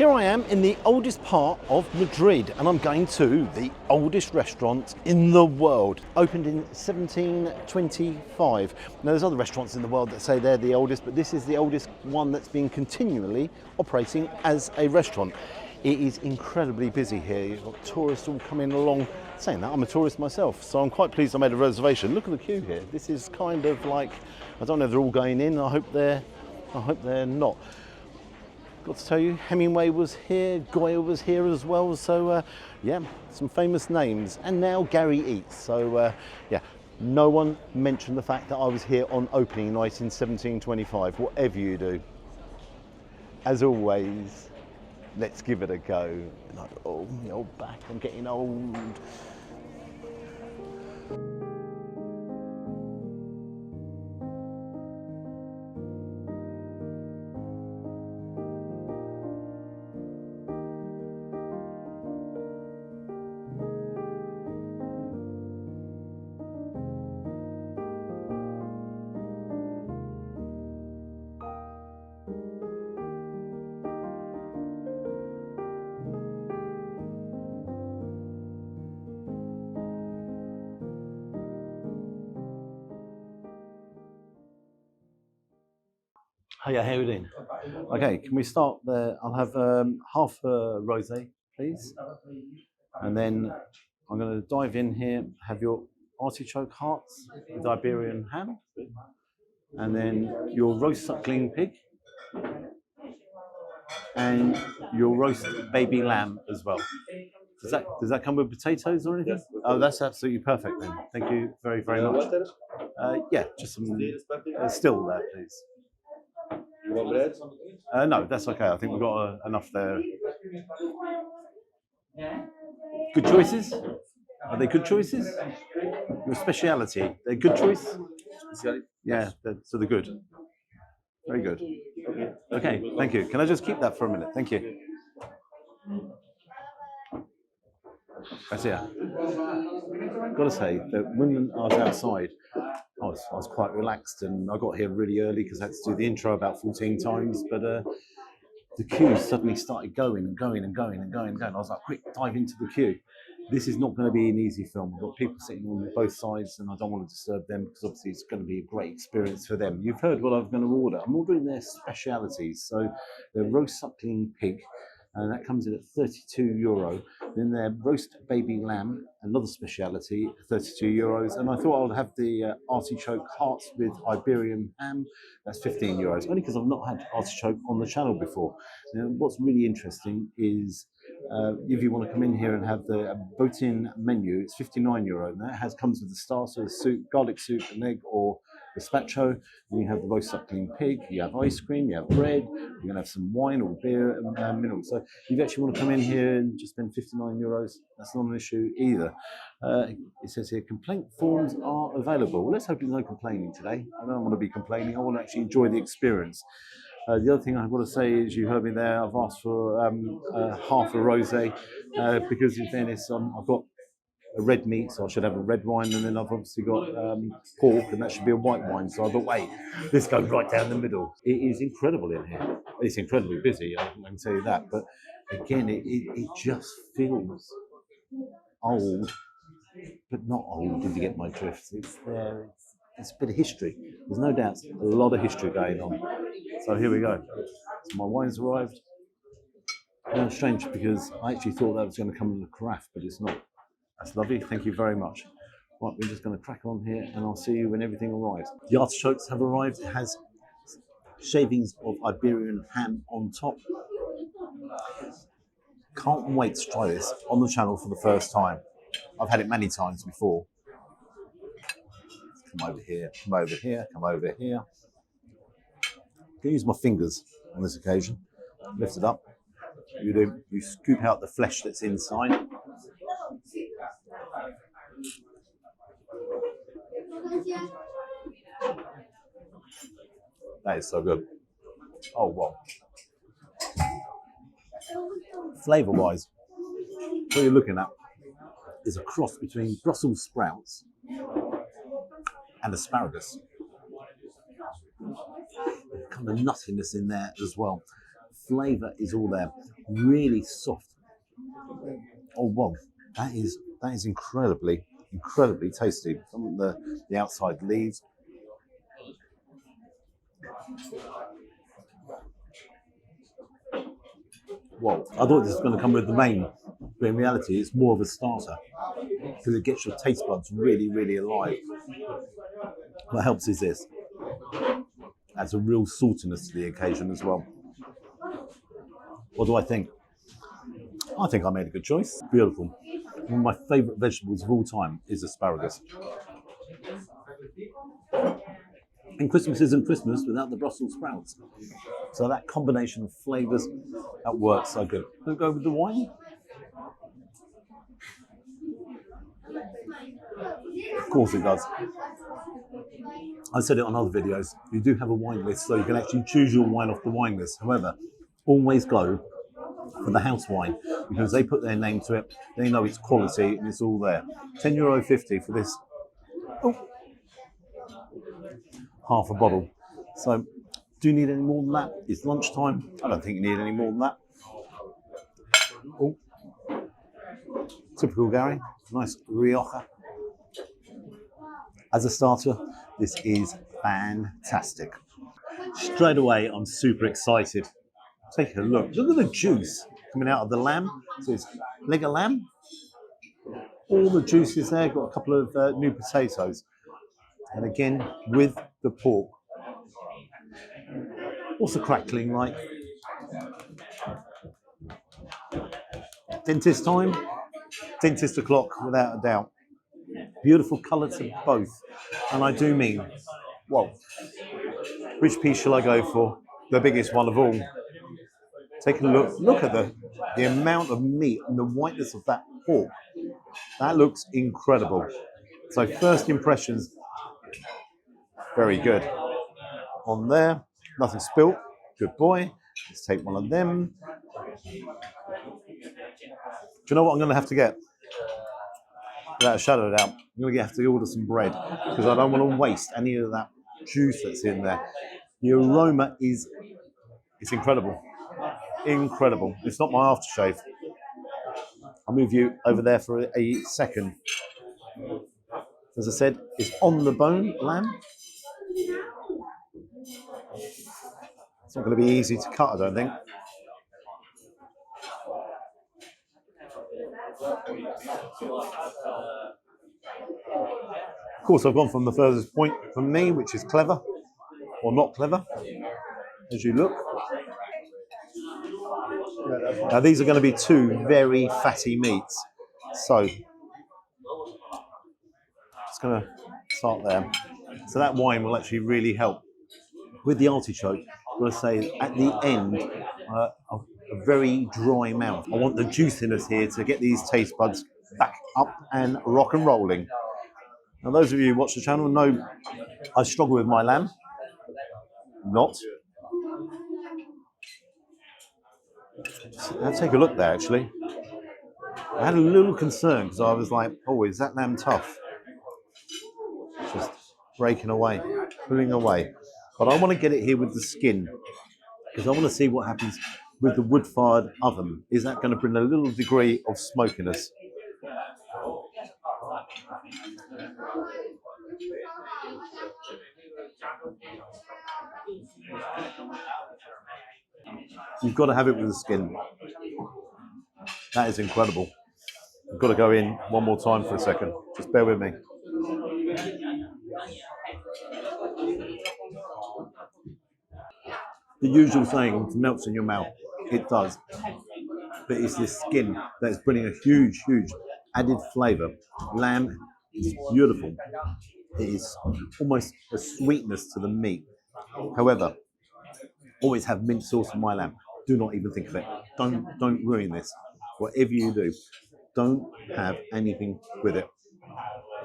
Here I am in the oldest part of Madrid, and I'm going to the oldest restaurant in the world. Opened in 1725. Now there's other restaurants in the world that say they're the oldest, but this is the oldest one that's been continually operating as a restaurant. It is incredibly busy here. You've got tourists all coming along. Saying that, I'm a tourist myself, so I'm quite pleased I made a reservation. Look at the queue here. This is kind of like, I don't know if they're all going in. I hope they're not. Got to tell you, Hemingway was here, Goya was here as well, so yeah, some famous names. And now Gary eats, so yeah, no one mentioned the fact that I was here on opening night in 1725, whatever you do. As always, let's give it a go. Like, oh, my old back, I'm getting old. Hiya, how are you doing? Okay, can we start there? I'll have half a rosé, please. And then I'm going to dive in here, have your artichoke hearts with Iberian ham. And then your roast suckling pig. And your roast baby lamb as well. Does that come with potatoes or anything? Oh, that's absolutely perfect then. Thank you very, very much. Yeah, just some still there, please. You want bread? No, that's okay. I think we've got enough there. Good choices? Are they good choices? Your speciality? They're good choice? Yeah, so they're good. Very good. Okay, thank you. Can I just keep that for a minute? Thank you. That's it. Got to say that when I was outside, I was quite relaxed, and I got here really early because I had to do the intro about 14 times. But the queue suddenly started going and going and going and going and going. I was like, quick, dive into the queue. This is not going to be an easy film. We've got people sitting on both sides, and I don't want to disturb them because obviously it's going to be a great experience for them. You've heard what I'm going to order. I'm ordering their specialities. So the roast suckling pig, and that comes in at €32. Then their roast baby lamb, another speciality, €32. And I thought I'd have the artichoke hearts with Iberian ham. That's €15. Only because I've not had artichoke on the channel before. Now, what's really interesting is if you want to come in here and have the Botín menu, it's €59. And that comes with the starter, soup, garlic soup, an egg, or gazpacho. Then you have the roast suckling pig, you have ice cream, you have bread, you're going to have some wine or beer and minerals. So if you actually want to come in here and just spend €59, that's not an issue either. It says here, complaint forms are available. Well, let's hope there's no complaining today. I don't want to be complaining. I want to actually enjoy the experience. The other thing I've got to say is, you heard me there, I've asked for half a rosé because in fairness, I've got a red meat, so I should have a red wine, and then I've obviously got pork, and that should be a white wine. So I thought, wait, this goes right down the middle. It is incredible in here. It's incredibly busy, I can tell you that. But again, it just feels old, but not old, if you get my drift. It's there. It's a bit of history. There's no doubt a lot of history going on. So here we go. So my wine's arrived. Now, strange, because I actually thought that was going to come in a carafe, but it's not. That's lovely, thank you very much. Right, we're just going to crack on here, and I'll see you when everything arrives. The artichokes have arrived. It has shavings of Iberian ham on top. Can't wait to try this on the channel for the first time. I've had it many times before. Come over here, come over here, come over here. I'm going to use my fingers on this occasion. Lift it up. You scoop out the flesh that's inside. That is so good. Oh, wow. Flavour-wise, what you're looking at is a cross between Brussels sprouts and asparagus. Kind of nuttiness in there as well. flavour is all there. Really soft. Oh wow, that is incredibly tasty. Some of the outside leaves. Well, I thought this was going to come with the main, but in reality, it's more of a starter because it gets your taste buds really alive. What helps is this. Adds a real saltiness to the occasion as well. What do I think? I think I made a good choice. Beautiful. One of my favourite vegetables of all time is asparagus. And Christmas isn't Christmas without the Brussels sprouts. So that combination of flavours, that works so good. We'll go with the wine. Of course it does. I said it on other videos. You do have a wine list, so you can actually choose your wine off the wine list. However, always go for the house wine because they put their name to it. They know it's quality and it's all there. €10.50 for this. Oh, half a bottle. So, do you need any more than that? It's lunchtime. I don't think you need any more than that. Oh, typical Gary. Nice Rioja. As a starter, this is fantastic. Straight away, I'm super excited. Take a look. Look at the juice coming out of the lamb. So it's leg of lamb. All the juice is there. Got a couple of new potatoes. And again, with the pork. What's the crackling like? Dentist time? Dentist o'clock, without a doubt. Beautiful colour to both. And I do mean, well, which piece shall I go for? The biggest one of all. Take a look. Look at the amount of meat and the whiteness of that pork. That looks incredible. So first impressions, very good. On there, nothing spilt. Good boy. Let's take one of them. Do you know what I'm going to have to get? Without a shadow of a doubt, I'm going to have to order some bread because I don't want to waste any of that juice that's in there. The aroma is, it's incredible. Incredible. It's not my aftershave. I'll move you over there for a second. As I said, it's on the bone lamb. It's not going to be easy to cut, I don't think. Of course, I've gone from the furthest point from me, which is clever, or not clever, as you look. Now, these are going to be two very fatty meats. So, just going to start there. So that wine will actually really help. With the artichoke, I'm going to say at the end, a very dry mouth. I want the juiciness here to get these taste buds back up and rock and rolling. Now, those of you who watch the channel know I struggle with my lamb. Not. Now take a look there, actually. I had a little concern because I was like, oh, is that lamb tough? Just breaking away, pulling away. But I want to get it here with the skin because I want to see what happens with the wood-fired oven. Is that going to bring a little degree of smokiness? You've got to have it with the skin. That is incredible. I've got to go in one more time for a second. Just bear with me. The usual saying, it melts in your mouth. It does. But it's this skin that's bringing a huge added flavour. Lamb is beautiful. It is almost a sweetness to the meat. However, always have mint sauce in my lamb. Do not even think of it. Don't ruin this. Whatever you do, don't have anything with it.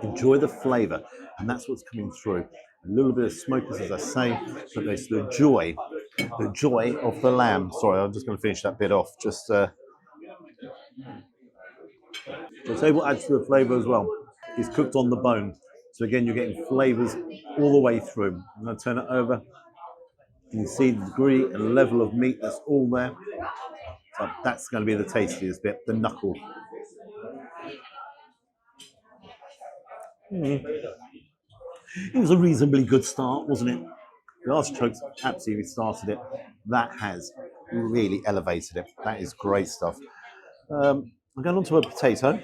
Enjoy the flavour, and that's what's coming through. A little bit of smokiness, as I say, but there's the joy of the lamb. Sorry, I'm just going to finish that bit off. Just I'll tell you what adds to the flavour as well. It's cooked on the bone, so again you're getting flavours all the way through. I'm going to turn it over. You see the degree and level of meat that's all there. So that's going to be the tastiest bit, the knuckle. It was a reasonably good start, wasn't it? The artichokes absolutely started it. That has really elevated it. That is great stuff. I'm going on to a potato.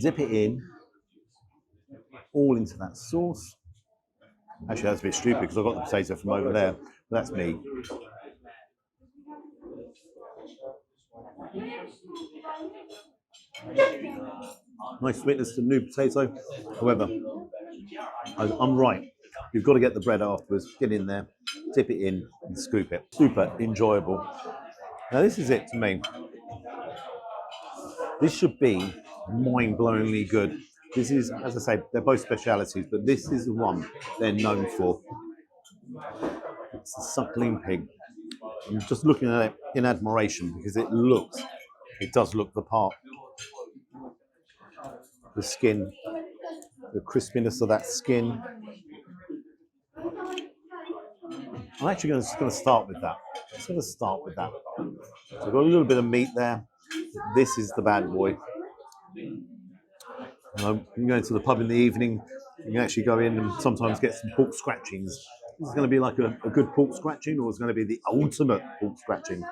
Dip it in, all into that sauce. Actually, that's a bit stupid because I got the potato from over there. But that's me. Nice sweetness to the new potato. However, I'm right. You've got to get the bread afterwards, get in there, dip it in, and scoop it. Super enjoyable. Now, this is it to me. This should be mind-blowingly good. This is, as I say, they're both specialities, but this is the one they're known for. It's the suckling pig. I'm just looking at it in admiration because it does look the part. The skin, the crispiness of that skin. I'm actually just going to start with that. I'm just going to start with that. So I've got a little bit of meat there. This is the bad boy. You can go into the pub in the evening. You can actually go in and sometimes get some pork scratchings. This is going to be like a good pork scratching, or it's going to be the ultimate pork scratching.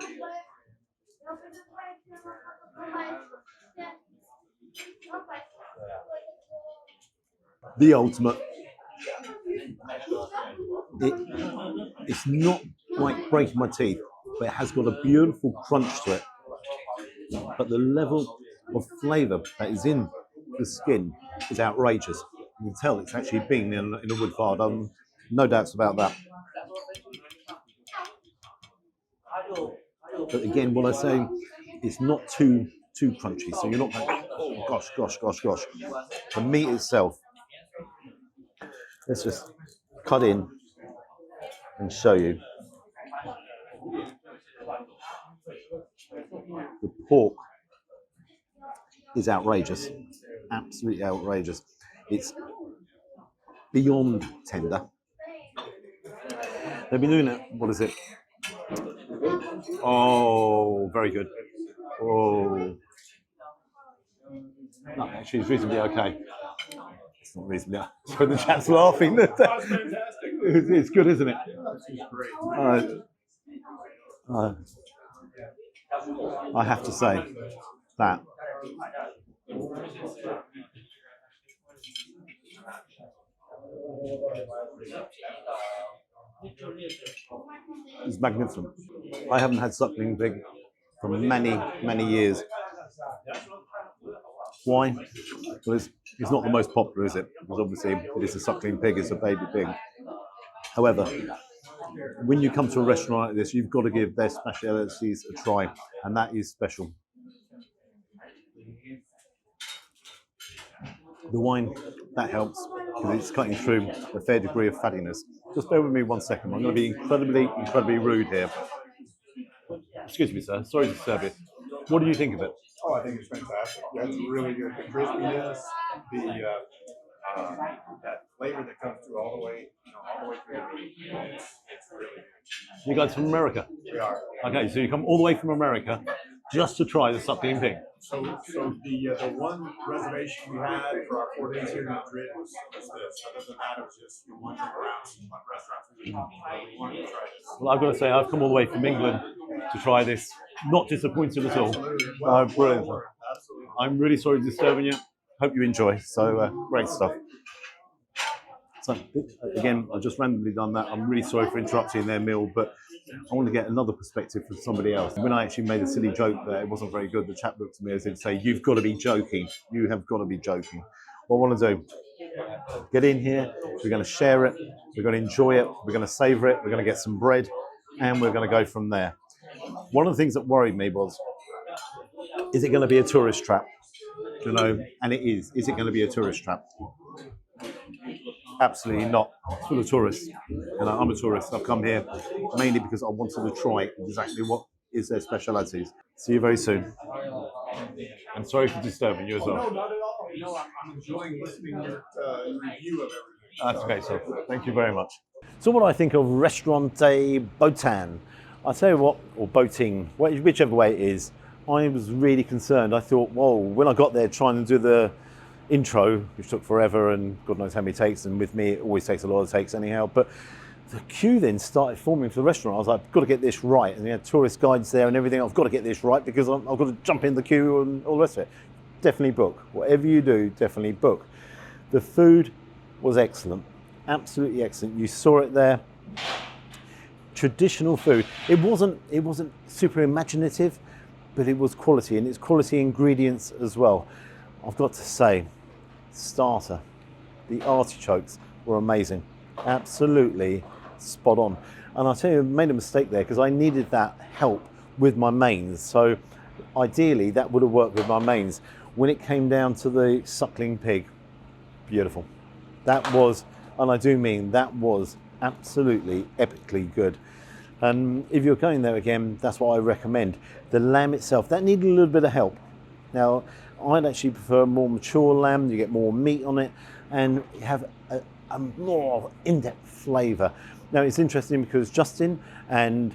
The ultimate. It's not like breaking my teeth, but it has got a beautiful crunch to it. But the level of flavour that is in the skin is outrageous. You can tell it's actually been in a wood fire. No doubts about that. But again, what I say, it's not too crunchy, so you're not going, oh gosh. The meat itself. Let's just cut in and show you. The pork is outrageous, absolutely outrageous. It's beyond tender. They've been doing it, what is it? Oh, very good. Oh. No, actually, it's reasonably okay. It's not reasonably okay. So the chat's laughing. That's fantastic. It's good, isn't it? I have to say that it's magnificent. I haven't had suckling pig for many years. Why? Well, it's not the most popular, is it? Because obviously it is a suckling pig, it's a baby pig. However, when you come to a restaurant like this, you've got to give their specialities a try, and that is special. The wine, that helps, because it's cutting through a fair degree of fattiness. Just bear with me 1 second. I'm going to be incredibly rude here. Excuse me, sir. Sorry to disturb you. What do you think of it? Oh, I think it's fantastic. Yeah, it's really good. The crispiness, that flavor that comes through all the way through the meat. It's really good. You guys from America? We are. Okay, so you come all the way from America just to try the suckling pig. So the one reservation we had for our 4 days here in Madrid was this. Other than that, it was just wandering around what restaurants we wanted to try this. Well, I've got to say, I've come all the way from England to try this. Not disappointed at all. Well, brilliant. Absolutely. I'm really sorry to disturb you. Hope you enjoy. So great stuff. So again, I've just randomly done that. I'm really sorry for interrupting their meal, but I want to get another perspective from somebody else. When I actually made a silly joke that it wasn't very good, the chap looked at me as if to say, "You've got to be joking. You have got to be joking." What I want to do, get in here, we're going to share it, we're going to enjoy it, we're going to savour it, we're going to get some bread, and we're going to go from there. One of the things that worried me was, is it going to be a tourist trap? You know, and it is. Is it going to be a tourist trap? Absolutely not. It's full of tourists. And I'm a tourist. I've come here mainly because I wanted to try exactly what is their specialities. See you very soon. And sorry for disturbing you as well. No, not at all. No, I'm enjoying listening to your review of everything. That's okay, sir. Thank you very much. So what do I think of Restaurant de Botín? I'll tell you what, or Botín, whichever way it is, I was really concerned. I thought, whoa, when I got there trying to do the intro, which took forever and God knows how many takes, and with me it always takes a lot of takes anyhow, but the queue then started forming for the restaurant. I was like, I've got to get this right. And they had tourist guides there and everything. I've got to get this right because I've got to jump in the queue and all the rest of it. Definitely book. Whatever you do, definitely book. The food was excellent. Absolutely excellent. You saw it there. Traditional food. It wasn't super imaginative, but it was quality, and it's quality ingredients as well. I've got to say, starter, the artichokes were amazing. Absolutely spot on. And I'll tell you, I made a mistake there because I needed that help with my mains. So ideally that would have worked with my mains. When it came down to the suckling pig, beautiful. That was, and I do mean that was absolutely epically good. And if you're going there again, that's what I recommend. The lamb itself, that needed a little bit of help. Now, I'd actually prefer more mature lamb. You get more meat on it and you have a more in-depth flavour. Now, it's interesting because Justin, they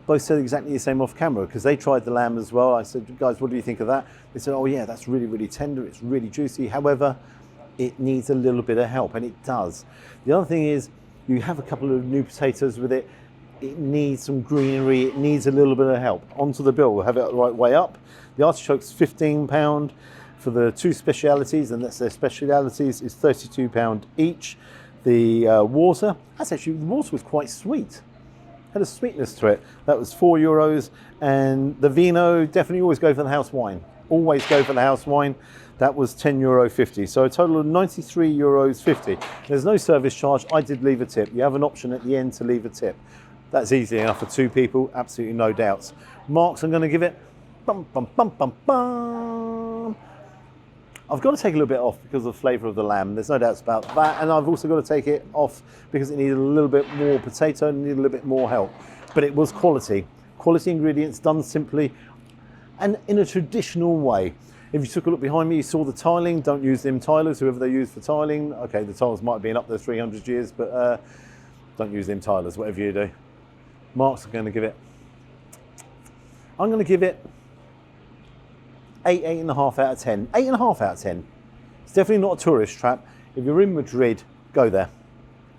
both said exactly the same off camera because they tried the lamb as well. I said, guys, what do you think of that? They said, oh yeah, that's really, really tender. It's really juicy. However, it needs a little bit of help, and it does. The other thing is you have a couple of new potatoes with it. It needs some greenery. It needs a little bit of help. Onto the bill, we'll have it the right way up. The artichokes, £15 for the two specialities, and that's their specialities, is £32 each. The water, the water was quite sweet. Had a sweetness to it. That was €4. And the vino, definitely always go for the house wine. Always go for the house wine. That was €10.50. So a total of €93.50. There's no service charge. I did leave a tip. You have an option at the end to leave a tip. That's easy enough for two people, absolutely no doubts. Marks, I'm going to give it, bum, bum, bum, bum, bum. I've got to take a little bit off because of the flavour of the lamb. There's no doubts about that. And I've also got to take it off because it needed a little bit more potato and needed a little bit more help. But it was quality. Quality ingredients done simply and in a traditional way. If you took a look behind me, you saw the tiling. Don't use them tilers, whoever they use for tiling. Okay, the tiles might have been up there 300 years, but don't use them tilers, whatever you do. Marks are going to give it, I'm going to give it 8.5 out of 10. 8.5 out of 10. It's definitely not a tourist trap. If you're in Madrid, go there.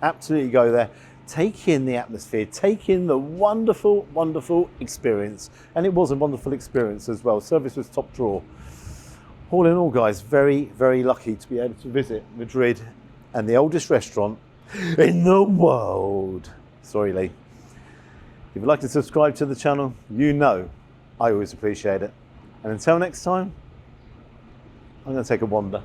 Absolutely go there. Take in the atmosphere. Take in the wonderful, wonderful experience. And it was a wonderful experience as well. Service was top drawer. All in all, guys, very, very lucky to be able to visit Madrid and the oldest restaurant in the world. Sorry, Lee. If you'd like to subscribe to the channel, you know I always appreciate it. And until next time, I'm going to take a wander.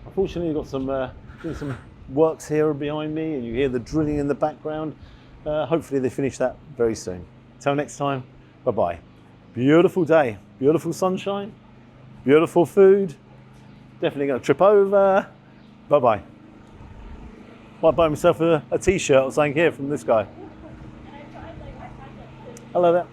Unfortunately, you've got some works here behind me and you hear the drilling in the background. Hopefully they finish that very soon. Until next time, bye-bye. Beautiful day, beautiful sunshine, beautiful food. Definitely going to trip over. Bye-bye. Might buy myself a t-shirt or something here from this guy. Hello there.